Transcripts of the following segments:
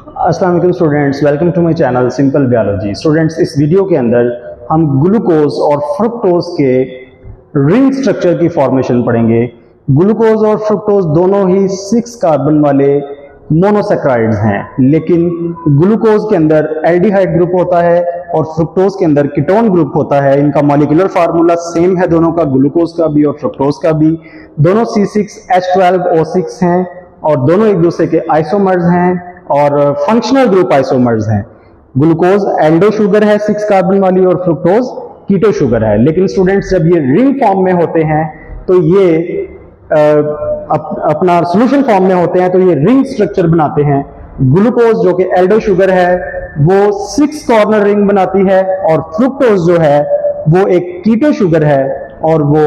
अस्सलाम वालेकुम students, welcome to my channel simple biology. Students, इस वीडियो के अंदर हम ग्लूकोज और फ्रुक्टोज के रिंग स्ट्रक्चर की फॉर्मेशन पढ़ेंगे। ग्लूकोज और फ्रुक्टोज दोनों ही 6 कार्बन वाले मोनोसैकराइड्स हैं, लेकिन ग्लूकोज के अंदर एल्डिहाइड ग्रुप होता है और फ्रुक्टोज के अंदर कीटोन ग्रुप होता है। इनका मॉलिक्यूलर फार्मूला सेम है दोनों का, ग्लूकोज का भी और फ्रुक्टोज का भी। दोनों C6H12O6 हैं और दोनों एक दूसरे के आइसोमर्स हैं और फंक्शनल ग्रुप आइसोमर्स हैं। ग्लूकोज एल्डो शुगर है 6 कार्बन वाली और फ्रुक्टोज कीटो शुगर है। लेकिन स्टूडेंट्स, जब ये रिंग फॉर्म में होते हैं तो ये अपना सॉल्यूशन फॉर्म में होते हैं तो ये रिंग स्ट्रक्चर बनाते हैं। ग्लूकोज जो कि एल्डो शुगर है वो 6 कॉर्नर रिंग बनाती है और फ्रुक्टोज जो है वो एक कीटो शुगर है और वो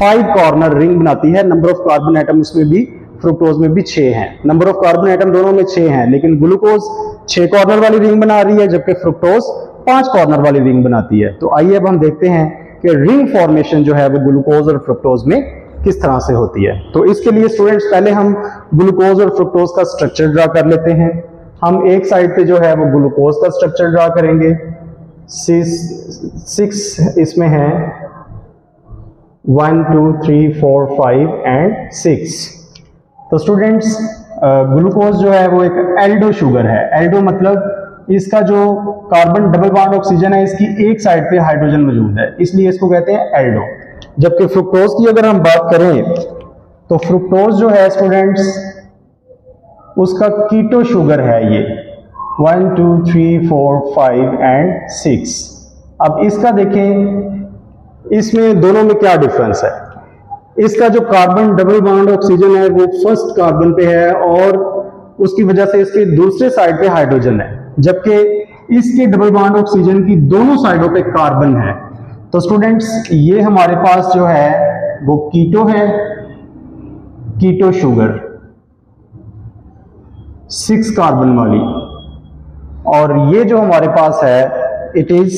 5 कॉर्नर रिंग बनाती है। नंबर ऑफ कार्बन एटम उसमें भी, फ्रुक्टोज में भी 6 हैं। नंबर ऑफ कार्बन एटम दोनों में 6 हैं, लेकिन ग्लूकोज 6 कॉर्नर वाली रिंग बना रही है जबकि फ्रुक्टोज 5 कॉर्नर वाली रिंग बनाती है। तो आइए अब हम देखते हैं कि रिंग फॉर्मेशन जो है वो ग्लूकोज और फ्रुक्टोज में किस तरह से होती है। तो इसके लिए स्टूडेंट्स पहले हम ग्लूकोज और फ्रुक्टोज का स्ट्रक्चर ड्रा कर लेते हैं। हम एक साइड पे जो है वो ग्लूकोज का स्ट्रक्चर ड्रा करेंगे। 6 इसमें है, 1 2 3 4 5 एंड 6। तो स्टूडेंट्स, ग्लूकोज जो है वो एक एल्डो शुगर है। एल्डो मतलब इसका जो कार्बन डबल बॉन्ड ऑक्सीजन है इसकी एक साइड पे हाइड्रोजन मौजूद है, इसलिए इसको कहते हैं एल्डो। जबकि फ्रुक्टोज की अगर हम बात करें तो फ्रुक्टोज जो है स्टूडेंट्स उसका कीटो शुगर है ये 1 2 3 4 5 एंड 6। अब इसका देखें, इसमें दोनों में क्या डिफरेंस है। इसका जो कार्बन डबल बॉन्ड ऑक्सीजन है वो फर्स्ट कार्बन पे है और उसकी वजह से इसके दूसरे साइड पे हाइड्रोजन है, जबकि इसके डबल बॉन्ड ऑक्सीजन की दोनों साइडों पे कार्बन है। तो स्टूडेंट्स, ये हमारे पास जो है वो कीटो है, कीटो शुगर 6 कार्बन वाली, और ये जो हमारे पास है it is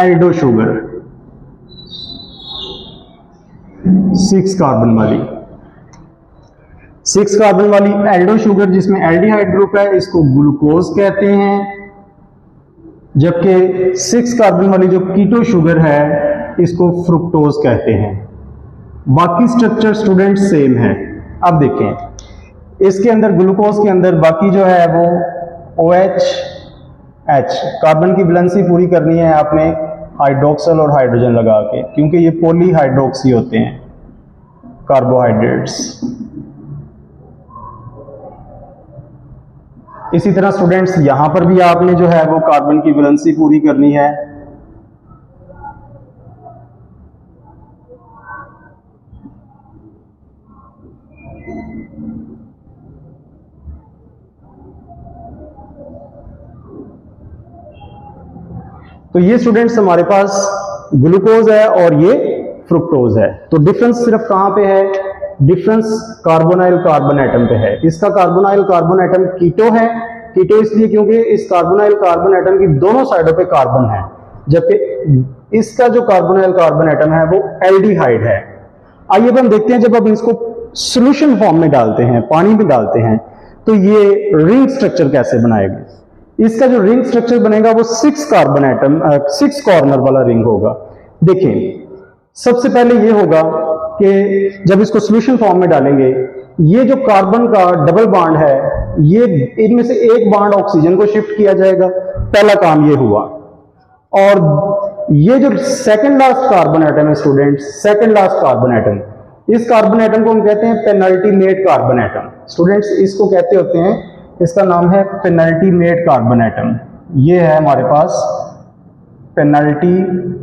Aldo sugar 6 carbon वाली। 6 कार्बन वाली एल्डो शुगर जिसमें एल्डिहाइड ग्रुप है इसको ग्लूकोज कहते हैं, जबकि 6 कार्बन वाली जो कीटो शुगर है इसको फ्रुक्टोज कहते हैं। बाकी स्ट्रक्चर स्टूडेंट सेम है। अब देखें, इसके अंदर ग्लूकोज के अंदर बाकी जो है वो OH कार्बन की वैलेंसी पूरी करनी है आपने हाइड्रोक्सल और हाइड्रोजन लगा के, क्योंकि ये पॉलीहाइड्रोक्सी होते हैं कार्बोहाइड्रेट्स। इसी तरह स्टूडेंट्स यहां पर भी आपने जो है वो कार्बन की वैलेंसी पूरी करनी है। तो ये स्टूडेंट्स हमारे पास ग्लूकोज है और ये फ्रुक्टोज है। तो डिफरेंस सिर्फ कहां पे है? डिफरेंस कार्बोनाइल कार्बन एटम पे है। इसका कार्बोनाइल कार्बन एटम कीटो है। कीटो इसलिए क्योंकि इस कार्बोनाइल कार्बन एटम की दोनों साइडों पे कार्बन है, जबकि इसका जो कार्बोनाइल कार्बन एटम है वो एल्डिहाइड है। आइए अब हम देखते हैं, जब हम इसको सॉल्यूशन फॉर्म में डालते हैं, पानी में डालते हैं, तो ये रिंग स्ट्रक्चर कैसे बनाएगा। इसका जो रिंग स्ट्रक्चर बनेगा वो 6 कार्बन एटम 6 कॉर्नर वाला रिंग होगा। देखिए, सबसे पहले ये होगा कि जब इसको सॉल्यूशन फॉर्म में डालेंगे, ये जो कार्बन का डबल बॉन्ड है ये इनमें से एक बॉन्ड ऑक्सीजन को शिफ्ट किया जाएगा, पहला काम ये हुआ। और ये जो सेकंड लास्ट कार्बन एटम है student, second last carbon atom, इस कार्बन एटम को हम कहते हैं पेनल्टीमेट कार्बन एटम। स्टूडेंट्स, इसको कहते होते हैं, इसका नाम है पेनल्टीमेट कार्बन एटम। ये है हमारे पास पेनल्टीमेट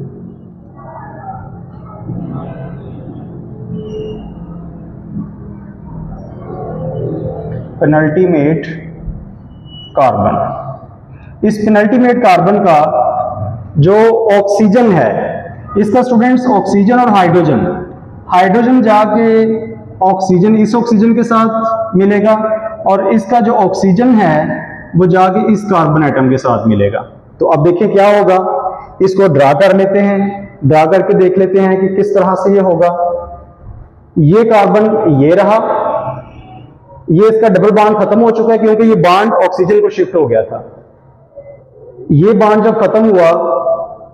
कार्बन। इस पेनल्टीमेट कार्बन का जो ऑक्सीजन है, इसका स्टूडेंट्स ऑक्सीजन और हाइड्रोजन जाके ऑक्सीजन इस ऑक्सीजन के साथ मिलेगा और इसका जो ऑक्सीजन है वो जाके इस कार्बन एटम के साथ मिलेगा। तो अब देखिए क्या होगा, इसको ड्रा कर लेते हैं, ड्रा करके देख लेते हैं कि किस तरह से ये होगा। ये कार्बन ये रहा ये इसका डबल बॉन्ड खत्म हो चुका है क्योंकि ये बॉन्ड ऑक्सीजन को शिफ्ट हो गया था। ये बॉन्ड जब खत्म हुआ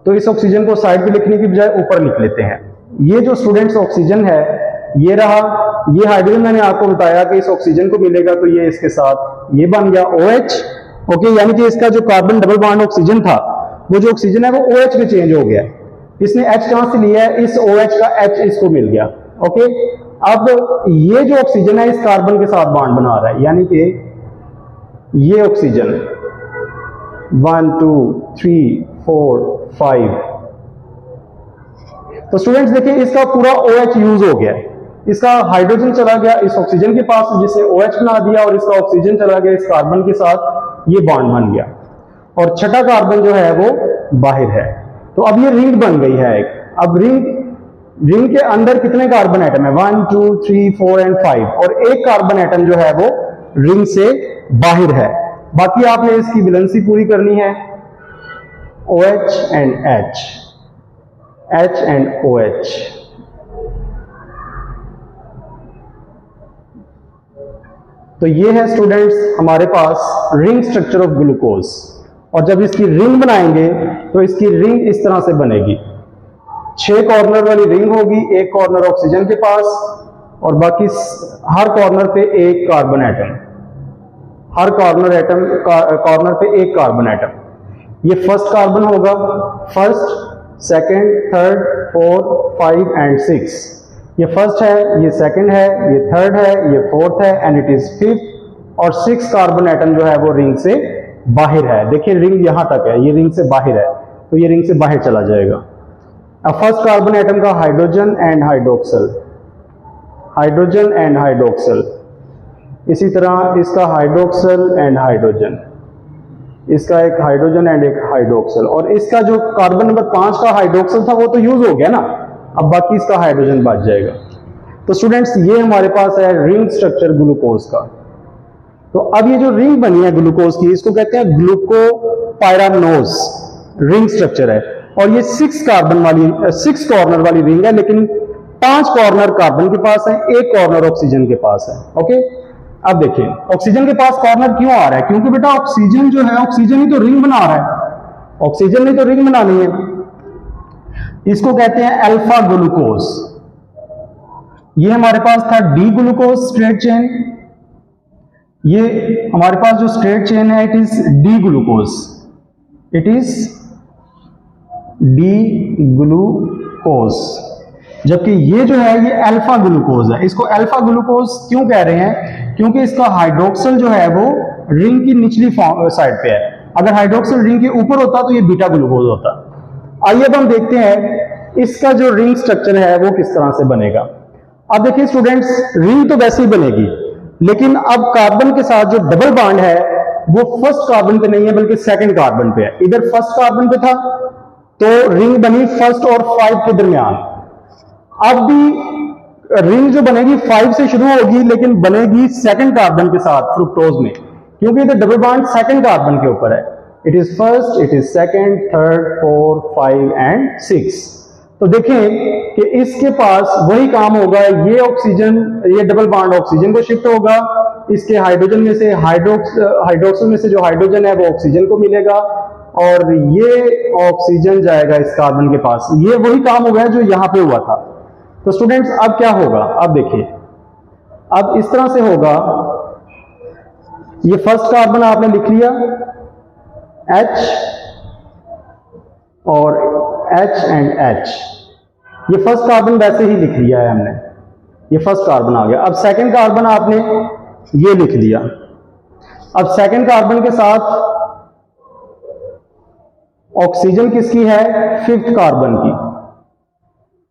तो इस ऑक्सीजन को साइड पे लिखने की बजाय ऊपर लिख लेते हैं। ये जो स्टूडेंट्स ऑक्सीजन है ये रहा, ये हाइड्रोजन मैंने आपको बताया कि इस ऑक्सीजन को मिलेगा तो ये इसके साथ ये बन गया OH। ओके, यानी कि इसका जो कार्बन डबल बॉन्ड ऑक्सीजन था वो जो ऑक्सीजन है वो OH में चेंज हो गया। इसने H कहां से लिया है, इस OH का H इसको मिल गया। ओके, अब ये जो ऑक्सीजन है इस कार्बन के साथ बॉन्ड बना रहा है, यानी कि ये ऑक्सीजन 1 2 3 4 5। तो स्टूडेंट्स देखिए इसका पूरा OH यूज हो गया, इसका हाइड्रोजन चला गया इस ऑक्सीजन के पास जिसने OH बना दिया, और इसका ऑक्सीजन चला गया इस कार्बन के साथ, ये बॉन्ड बन गया, और छठा कार्बन जो है वो बाहर है। तो अब ये रिंग बन गई है एक। अब रिंग के अंदर कितने कार्बन एटम है, 1 2 3 4 एंड 5, और एक कार्बन एटम जो है वो रिंग से बाहर है। बाकी आपने इसकी बैलेंसी पूरी करनी है, OH and H, H and OH। तो ये है स्टूडेंट्स हमारे पास रिंग स्ट्रक्चर ऑफ ग्लूकोज, और जब इसकी रिंग बनाएंगे तो इसकी रिंग इस तरह से बनेगी, 6 कॉर्नर वाली रिंग होगी, एक कॉर्नर ऑक्सीजन के पास और बाकी हर कॉर्नर पे एक कार्बन एटम, हर कॉर्नर पे एक कार्बन एटम। ये फर्स्ट कार्बन होगा, फर्स्ट, सेकंड, थर्ड, 4, 5 एंड 6। ये फर्स्ट है, ये सेकंड है, ये थर्ड है, ये फोर्थ है एंड इट इज फिफ्थ, और 6 कार्बन एटम जो है वो रिंग से बाहर है। देखिए रिंग यहां तक है, ये रिंग से बाहर है तो ये रिंग से बाहर चला जाएगा। अब फर्स्ट कार्बन एटम का hydrogen and hydroxyl, hydrogen and hydroxyl, इसी तरह इसका हाइड्रोक्सल एंड हाइड्रोजन, इसका एक हाइड्रोजन एंड एक हाइड्रोक्सल, और इसका जो कार्बन नंबर 5 का हाइड्रोक्सल था वो तो यूज हो गया ना, अब बाकी इसका हाइड्रोजन बच जाएगा। तो स्टूडेंट्स ये हमारे पास है रिंग स्ट्रक्चर ग्लूकोज का। तो अब ये जो रिंग बनी है ग्लूकोज की, इसको कहते हैं ग्लूकोपाइरानोज, रिंग स्ट्रक्चर है, और ये 6 कॉर्नर वाली रिंग है, लेकिन 5 कॉर्नर कार्बन के पास है, एक कॉर्नर ऑक्सीजन के पास है। ओके, अब देखिए ऑक्सीजन के पास कॉर्नर क्यों आ रहा है, क्योंकि बेटा ऑक्सीजन जो है, ऑक्सीजन ही तो रिंग बना रहा है, ऑक्सीजन ने तो रिंग बनानी है। इसको कहते हैं अल्फा ग्लूकोज। ये हमारे पास था डी ग्लूकोज स्ट्रेट चेन, ये हमारे पास जो स्ट्रेट चेन है it is D glucose, it is D glucose, जबकि ये जो है ये अल्फा ग्लूकोज है। इसको अल्फा ग्लूकोज क्यों कह रहे हैं, क्योंकि इसका हाइड्रोक्सल जो है वो रिंग की निचली साइड पे है, अगर हाइड्रोक्सल रिंग के ऊपर होता तो ये बीटा ग्लूकोज होता। आइए अब हम देखते हैं इसका जो रिंग स्ट्रक्चर है वो किस तरह से बनेगा। अब देखिए स्टूडेंट्स रिंग तो वैसे ही बनेगी, लेकिन अब कार्बन के साथ जो डबल बॉन्ड है वो फर्स्ट कार्बन पे नहीं है बल्कि सेकंड कार्बन पे है। इधर फर्स्ट कार्बन पे था तो रिंग बनी फर्स्ट और 5 के दरमियान। अब भी रिंग जो बनेगी 5 से शुरू होगी लेकिन बनेगी सेकंड कार्बन के साथ फ्रुक्टोज में, क्योंकि इधर डबल बॉन्ड सेकंड कार्बन के ऊपर है। It is first, it is second, third, 4, 5 and 6। तो देखें कि इसके पास वही काम होगा, ये ऑक्सीजन, ये डबल बॉन्ड ऑक्सीजन को शिफ्ट होगा, इसके हाइड्रोजन में से हाइड्रोक्सल में से जो हाइड्रोजन है वो ऑक्सीजन को मिलेगा, और ये ऑक्सीजन जाएगा इस कार्बन के पास। ये वही काम हो गया जो यहां पे हुआ था। तो स्टूडेंट्स अब क्या होगा, अब देखिए अब इस तरह से होगा, ये फर्स्ट कार्बन आपने लिख लिया H और H एंड H, ये फर्स्ट कार्बन वैसे ही लिख लिया है हमने, ये फर्स्ट कार्बन आ गया। अब सेकंड कार्बन आपने ये लिख दिया। अब सेकंड कार्बन के साथ ऑक्सीजन किसकी है, 5th कार्बन की,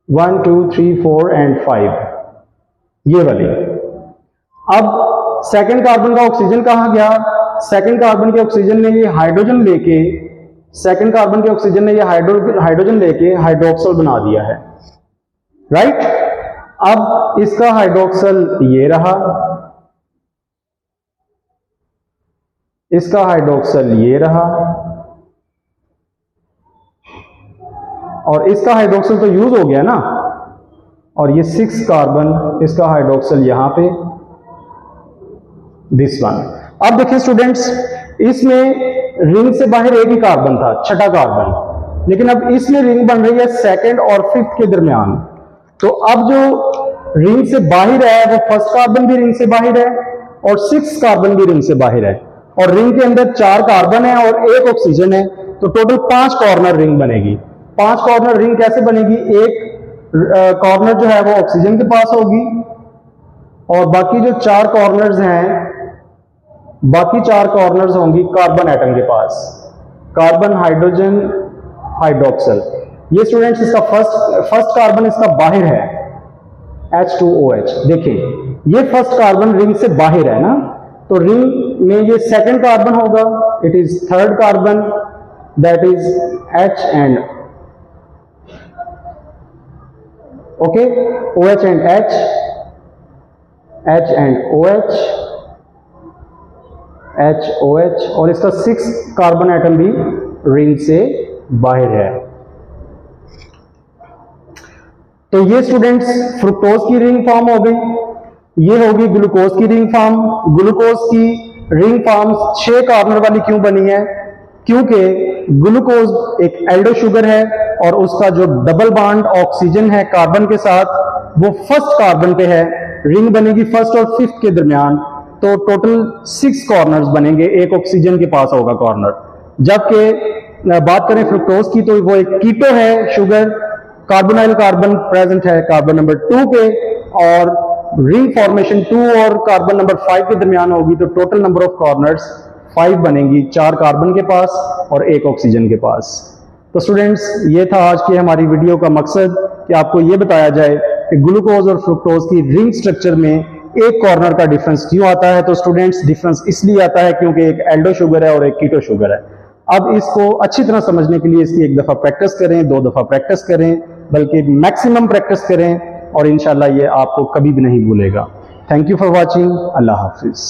1 2 3 4 एंड 5, ये वाली। अब सेकंड कार्बन का ऑक्सीजन कहां गया, सेकंड कार्बन के ऑक्सीजन ने ये हाइड्रोजन लेके, सेकंड कार्बन के ऑक्सीजन ने ये हाइड्रोजन लेके हाइड्रोक्सल बना दिया है, राइट। अब इसका हाइड्रोक्सल ये रहा, इसका हाइड्रोक्सल ये रहा, और इसका हाइड्रोक्सल तो यूज हो गया ना, और ये 6 कार्बन, इसका हाइड्रोक्सल यहां पे, दिस वन। अब देखिए स्टूडेंट्स, इसमें रिंग से बाहर एक ही कार्बन था, छठा कार्बन, लेकिन अब इसमें रिंग बन रही है सेकंड और फिफ्थ के दरमियान। तो अब जो रिंग से बाहर है वो फर्स्ट कार्बन भी रिंग से बाहर है और सिक्स कार्बन भी रिंग से बाहर है, और रिंग के अंदर 4 कार्बन है और 1 ऑक्सीजन है, तो टोटल 5 कॉर्नर रिंग बनेगी। 5 कॉर्नर रिंग कैसे बनेगी? एक कॉर्नर जो है वो ऑक्सीजन के पास होगी और बाकी जो 4 कॉर्नर्स हैं, बाकी 4 कॉर्नर्स होंगी कार्बन एटम के पास, कार्बन हाइड्रोजन हाइड्रोक्सल। ये स्टूडेंट्स इसका फर्स्ट कार्बन इसका बाहर है, H2OH। देखिए ये फर्स्ट कार्बन रिंग से बाहर है ना, तो रिंग में ये सेकंड कार्बन होगा, it is third carbon, that is H and okay, OH and H, H and OH, HOH, और इसका 6 कार्बन एटम भी रिंग से बाहर है। तो ये स्टूडेंट्स फ्रुक्टोज की रिंग फॉर्म हो गई, ये होगी ग्लूकोज की रिंग फॉर्म। ग्लूकोज की रिंग फॉर्म 6 कॉर्नर वाली क्यों बनी है? क्योंकि ग्लूकोज एक एल्डो शुगर है और उसका जो डबल बॉन्ड ऑक्सीजन है कार्बन के साथ वो फर्स्ट कार्बन पे है, रिंग बनेगी फर्स्ट और फिफ्थ के दरमियान, तो टोटल 6 कॉर्नर्स बनेंगे, एक ऑक्सीजन के पास होगा कॉर्नर। जबकि बात करें फ्रुक्टोज की तो वो एक कीटो है शुगर, कार्बोनाइल कार्बन प्रेजेंट है कार्बन नंबर 2 पे, और रिंग फॉर्मेशन 2 और कार्बन नंबर 5 के दरमियान होगी, तो टोटल नंबर ऑफ कॉर्नर्स 5 बनेंगी, 4 कार्बन के पास और 1 ऑक्सीजन के पास। तो स्टूडेंट्स ये था आज की हमारी वीडियो का मकसद कि आपको ये बताया जाए कि ग्लूकोज और फ्रुक्टोज की रिंग स्ट्रक्चर में एक कॉर्नर का डिफरेंस क्यों आता है। तो स्टूडेंट्स डिफरेंस इसलिए आता है क्योंकि एक एल्डो शुगर है और एक कीटो शुगर है। अब इसको अच्छी तरह समझने के लिए इसकी एक दफा प्रैक्टिस करें, 2 दफा प्रैक्टिस करें, बल्कि मैक्सिमम प्रैक्टिस करें, और इंशाल्लाह ये आपको कभी भी नहीं भूलेगा। Thank you for watching. Allah Hafiz.